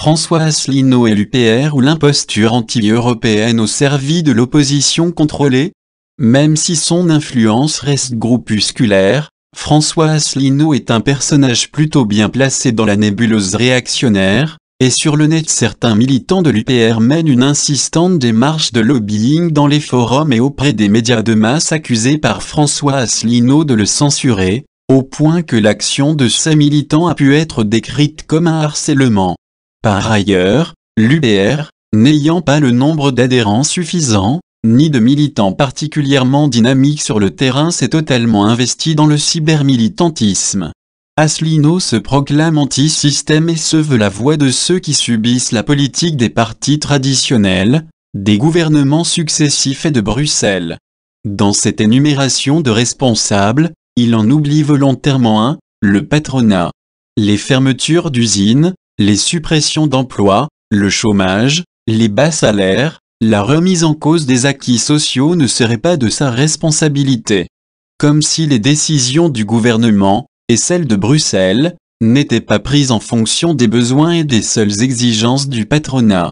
François Asselineau et l'UPR ou l'imposture anti-européenne au service de l'opposition contrôlée? Même si son influence reste groupusculaire, François Asselineau est un personnage plutôt bien placé dans la nébuleuse réactionnaire, et sur le net certains militants de l'UPR mènent une insistante démarche de lobbying dans les forums et auprès des médias de masse accusés par François Asselineau de le censurer, au point que l'action de ces militants a pu être décrite comme un harcèlement. Par ailleurs, l'UPR, n'ayant pas le nombre d'adhérents suffisant, ni de militants particulièrement dynamiques sur le terrain, s'est totalement investi dans le cybermilitantisme. Asselineau se proclame anti-système et se veut la voix de ceux qui subissent la politique des partis traditionnels, des gouvernements successifs et de Bruxelles. Dans cette énumération de responsables, il en oublie volontairement un, le patronat. Les fermetures d'usines, les suppressions d'emplois, le chômage, les bas salaires, la remise en cause des acquis sociaux ne seraient pas de sa responsabilité. Comme si les décisions du gouvernement, et celles de Bruxelles, n'étaient pas prises en fonction des besoins et des seules exigences du patronat.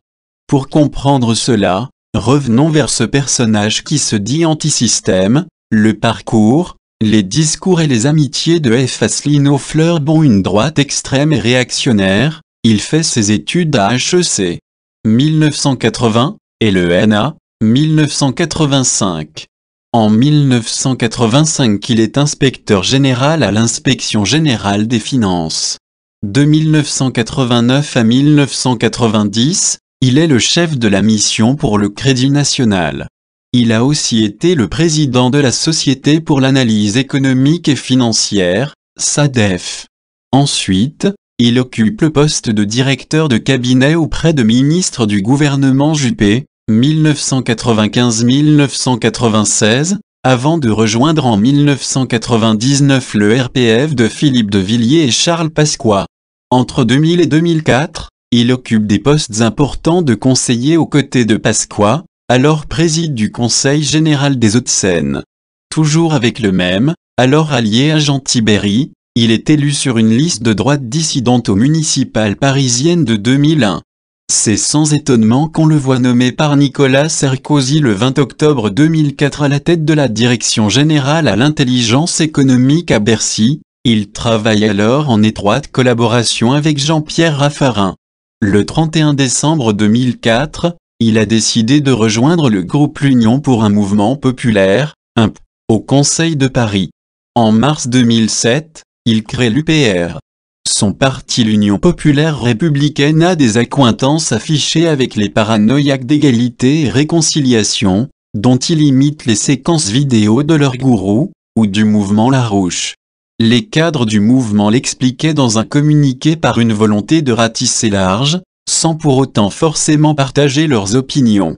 Pour comprendre cela, revenons vers ce personnage qui se dit anti-système, le parcours, les discours et les amitiés de F. Asselineau fleurent une droite extrême et réactionnaire. Il fait ses études à HEC. 1980, et le LENA, 1985. En 1985 il est inspecteur général à l'Inspection générale des finances. De 1989 à 1990, il est le chef de la mission pour le Crédit National. Il a aussi été le président de la Société pour l'analyse économique et financière, SADEF. Ensuite, il occupe le poste de directeur de cabinet auprès de ministres du gouvernement Juppé, 1995-1996, avant de rejoindre en 1999 le RPF de Philippe de Villiers et Charles Pasqua. Entre 2000 et 2004, il occupe des postes importants de conseiller aux côtés de Pasqua, alors président du Conseil général des Hauts-de-Seine. Toujours avec le même, alors allié à Jean Tibéri, il est élu sur une liste de droite dissidente aux municipales parisiennes de 2001. C'est sans étonnement qu'on le voit nommé par Nicolas Sarkozy le 20 octobre 2004 à la tête de la Direction générale à l'intelligence économique à Bercy. Il travaille alors en étroite collaboration avec Jean-Pierre Raffarin. Le 31 décembre 2004, il a décidé de rejoindre le groupe L'Union pour un mouvement populaire, UMP, au Conseil de Paris. En mars 2007, il crée l'UPR. Son parti l'Union populaire républicaine a des accointances affichées avec les paranoïaques d'égalité et réconciliation, dont il imite les séquences vidéo de leur gourou, ou du mouvement Larouche. Les cadres du mouvement l'expliquaient dans un communiqué par une volonté de ratisser large, sans pour autant forcément partager leurs opinions.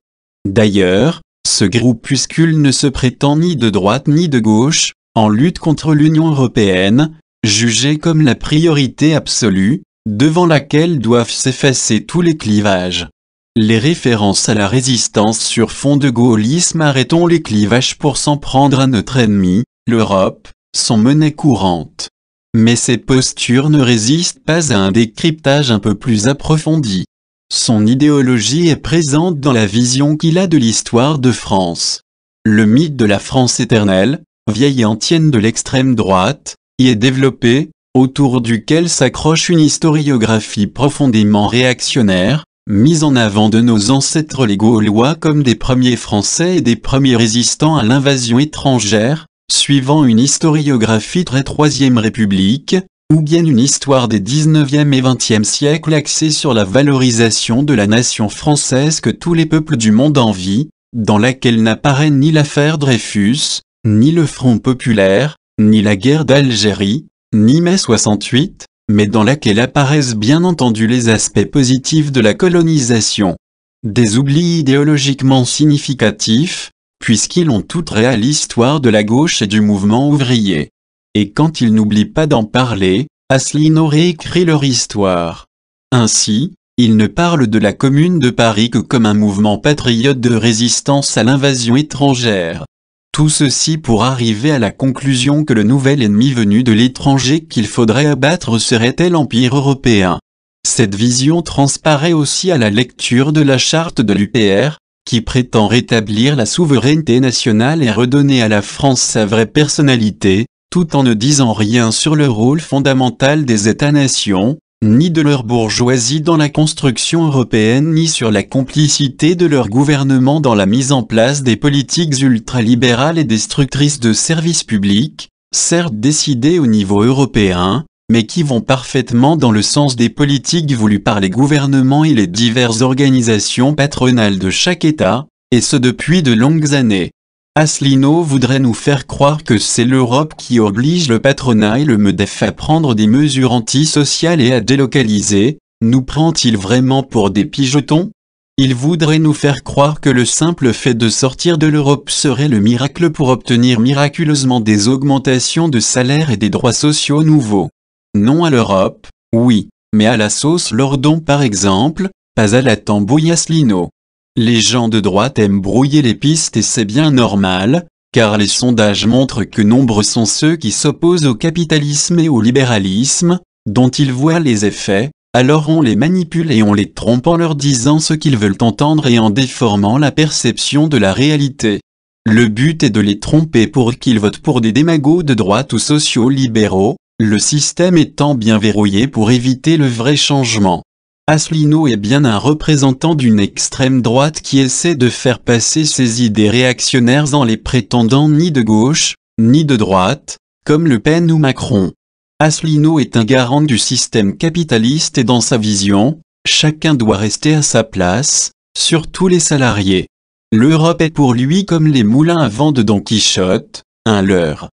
D'ailleurs, ce groupuscule ne se prétend ni de droite ni de gauche, en lutte contre l'Union européenne, jugée comme la priorité absolue, devant laquelle doivent s'effacer tous les clivages. Les références à la résistance sur fond de gaullisme arrêtons les clivages pour s'en prendre à notre ennemi, l'Europe, sont monnaie courante. Mais ces postures ne résistent pas à un décryptage un peu plus approfondi. Son idéologie est présente dans la vision qu'il a de l'histoire de France. Le mythe de la France éternelle, vieille antienne de l'extrême droite, y est développé, autour duquel s'accroche une historiographie profondément réactionnaire, mise en avant de nos ancêtres les Gaulois comme des premiers Français et des premiers résistants à l'invasion étrangère, suivant une historiographie très Troisième République, ou bien une histoire des 19e et 20e siècles axée sur la valorisation de la nation française que tous les peuples du monde envient, dans laquelle n'apparaît ni l'affaire Dreyfus, ni le Front populaire, ni la guerre d'Algérie, ni mai 68, mais dans laquelle apparaissent bien entendu les aspects positifs de la colonisation. Des oublis idéologiquement significatifs, puisqu'ils ont tout trait à l'histoire de la gauche et du mouvement ouvrier. Et quand ils n'oublient pas d'en parler, Asselineau réécrit leur histoire. Ainsi, il ne parle de la Commune de Paris que comme un mouvement patriote de résistance à l'invasion étrangère. Tout ceci pour arriver à la conclusion que le nouvel ennemi venu de l'étranger qu'il faudrait abattre serait l'Empire européen. Cette vision transparaît aussi à la lecture de la charte de l'UPR, qui prétend rétablir la souveraineté nationale et redonner à la France sa vraie personnalité, tout en ne disant rien sur le rôle fondamental des États-nations, ni de leur bourgeoisie dans la construction européenne ni sur la complicité de leur gouvernement dans la mise en place des politiques ultralibérales et destructrices de services publics, certes décidées au niveau européen, mais qui vont parfaitement dans le sens des politiques voulues par les gouvernements et les diverses organisations patronales de chaque État, et ce depuis de longues années. Asselineau voudrait nous faire croire que c'est l'Europe qui oblige le patronat et le MEDEF à prendre des mesures antisociales et à délocaliser. Nous prend-il vraiment pour des pigeotons? Il voudrait nous faire croire que le simple fait de sortir de l'Europe serait le miracle pour obtenir miraculeusement des augmentations de salaire et des droits sociaux nouveaux. Non à l'Europe, oui, mais à la sauce Lordon par exemple, pas à la tambouille Asselineau. Les gens de droite aiment brouiller les pistes et c'est bien normal, car les sondages montrent que nombreux sont ceux qui s'opposent au capitalisme et au libéralisme, dont ils voient les effets, alors on les manipule et on les trompe en leur disant ce qu'ils veulent entendre et en déformant la perception de la réalité. Le but est de les tromper pour qu'ils votent pour des démagogues de droite ou sociaux libéraux, le système étant bien verrouillé pour éviter le vrai changement. Asselineau est bien un représentant d'une extrême droite qui essaie de faire passer ses idées réactionnaires en les prétendant ni de gauche, ni de droite, comme Le Pen ou Macron. Asselineau est un garant du système capitaliste et dans sa vision, chacun doit rester à sa place, surtout les salariés. L'Europe est pour lui comme les moulins à vent de Don Quichotte, un leurre.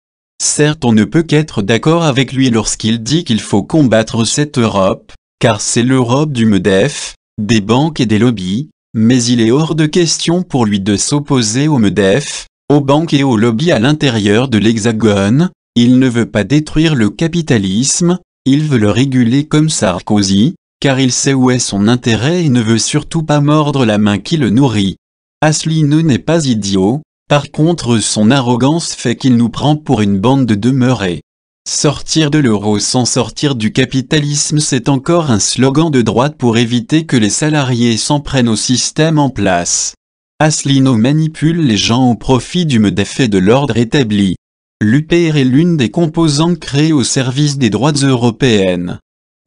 Certes, on ne peut qu'être d'accord avec lui lorsqu'il dit qu'il faut combattre cette Europe, car c'est l'Europe du MEDEF, des banques et des lobbies, mais il est hors de question pour lui de s'opposer au MEDEF, aux banques et aux lobbies à l'intérieur de l'Hexagone. Il ne veut pas détruire le capitalisme, il veut le réguler comme Sarkozy, car il sait où est son intérêt et ne veut surtout pas mordre la main qui le nourrit. Asselineau n'est pas idiot, par contre son arrogance fait qu'il nous prend pour une bande de demeurés. Sortir de l'euro sans sortir du capitalisme, c'est encore un slogan de droite pour éviter que les salariés s'en prennent au système en place. Asselineau manipule les gens au profit du MEDEF et de l'ordre établi. L'UPR est l'une des composantes créées au service des droites européennes.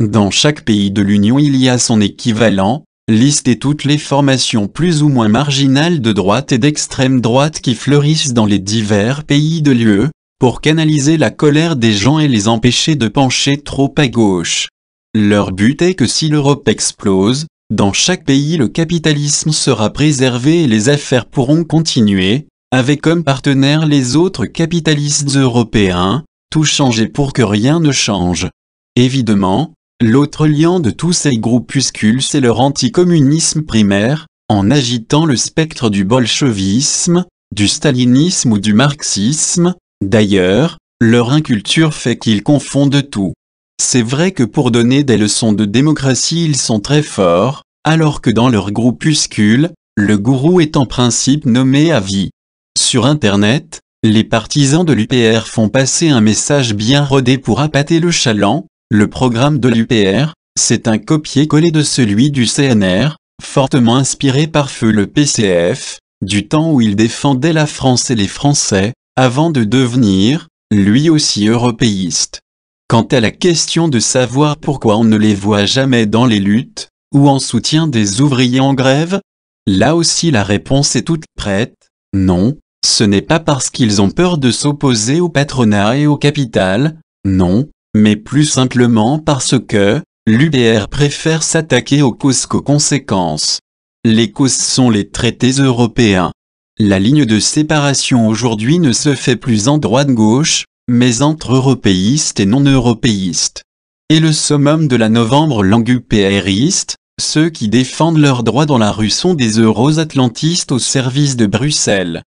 Dans chaque pays de l'Union il y a son équivalent, listez toutes les formations plus ou moins marginales de droite et d'extrême droite qui fleurissent dans les divers pays de l'UE, pour canaliser la colère des gens et les empêcher de pencher trop à gauche. Leur but est que si l'Europe explose, dans chaque pays le capitalisme sera préservé et les affaires pourront continuer, avec comme partenaires les autres capitalistes européens, tout changer pour que rien ne change. Évidemment, l'autre lien de tous ces groupuscules c'est leur anticommunisme primaire, en agitant le spectre du bolchevisme, du stalinisme ou du marxisme. D'ailleurs, leur inculture fait qu'ils confondent tout. C'est vrai que pour donner des leçons de démocratie ils sont très forts, alors que dans leur groupuscule, le gourou est en principe nommé à vie. Sur Internet, les partisans de l'UPR font passer un message bien rodé pour appâter le chaland. Le programme de l'UPR, c'est un copier-coller de celui du CNR, fortement inspiré par feu le PCF, du temps où il défendait la France et les Français, avant de devenir, lui aussi européiste. Quant à la question de savoir pourquoi on ne les voit jamais dans les luttes, ou en soutien des ouvriers en grève, là aussi la réponse est toute prête, non, ce n'est pas parce qu'ils ont peur de s'opposer au patronat et au capital, non, mais plus simplement parce que, l'UPR préfère s'attaquer aux causes qu'aux conséquences. Les causes sont les traités européens. La ligne de séparation aujourd'hui ne se fait plus en droite-gauche, mais entre européistes et non-européistes. Et le summum de la novembre langue UPRiste, ceux qui défendent leurs droits dans la rue sont des euro-atlantistes au service de Bruxelles.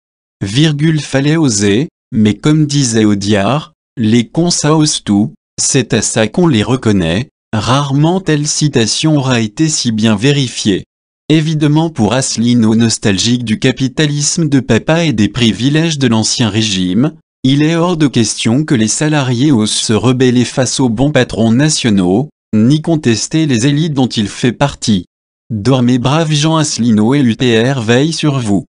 Fallait oser, mais comme disait Audiard, les cons ça ose tout, c'est à ça qu'on les reconnaît, rarement telle citation aura été si bien vérifiée. Évidemment pour Asselineau nostalgique du capitalisme de papa et des privilèges de l'ancien régime, il est hors de question que les salariés osent se rebeller face aux bons patrons nationaux, ni contester les élites dont il fait partie. Dormez braves gens, Asselineau et l'UPR veillent sur vous.